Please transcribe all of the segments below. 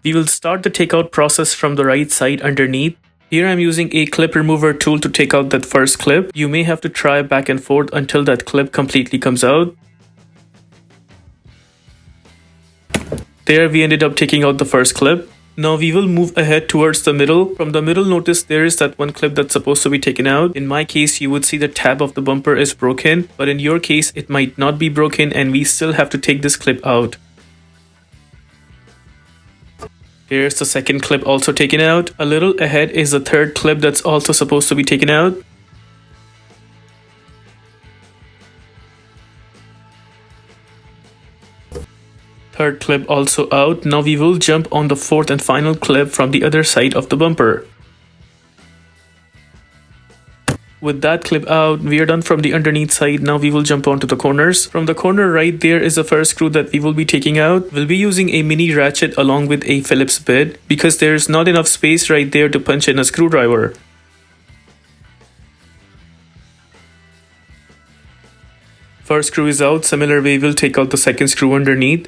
We will start the takeout process from the right side underneath. Here I'm using a clip remover tool to take out that first clip. You may have to try back and forth until that clip completely comes out. There we ended up taking out the first clip. Now we will move ahead towards the middle. From the middle, notice there is that one clip that's supposed to be taken out. In my case, you would see the tab of the bumper is broken, but in your case, it might not be broken and we still have to take this clip out. Here's the second clip also taken out. A little ahead is the third clip that's also supposed to be taken out. Third clip also out. Now we will jump on the fourth and final clip from the other side of the bumper. With that clip out, we are done from the underneath side. Now we will jump onto the corners. From the corner right there is the first screw that we will be taking out. We'll be using a mini ratchet along with a Phillips bit because there's not enough space right there to punch in a screwdriver. First screw is out. Similar way we'll take out the second screw underneath.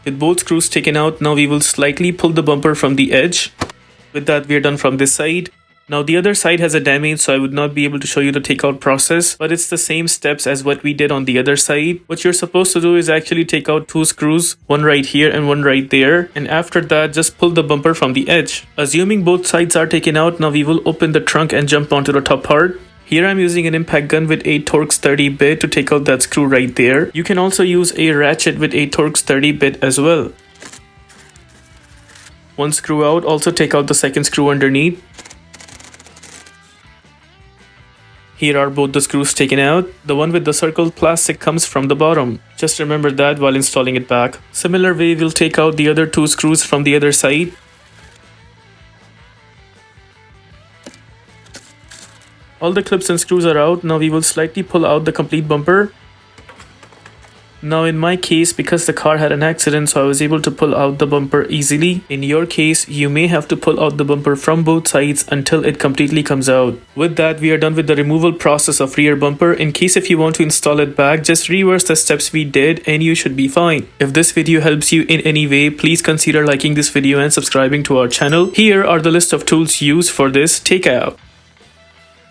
With both screws taken out, now we will slightly pull the bumper from the edge. With that, we are done from this side. Now the other side has a damage, so I would not be able to show you the takeout process, but it's the same steps as what we did on the other side. What you're supposed to do is actually take out two screws, one right here and one right there, and after that just pull the bumper from the edge. Assuming both sides are taken out, now we will open the trunk and jump onto the top part. Here I'm using an impact gun with a Torx 30 bit to take out that screw right there. You can also use a ratchet with a Torx 30 bit as well. One screw out, also take out the second screw underneath. Here are both the screws taken out. The one with the circled plastic comes from the bottom. Just remember that while installing it back. Similar way we'll take out the other two screws from the other side. All the clips and screws are out. Now we will slightly pull out the complete bumper. Now in my case, because the car had an accident, so I was able to pull out the bumper easily. In your case, you may have to pull out the bumper from both sides until it completely comes out. With that, we are done with the removal process of rear bumper. In case if you want to install it back, just reverse the steps we did and you should be fine. If this video helps you in any way, please consider liking this video and subscribing to our channel. Here are the list of tools used for this takeout.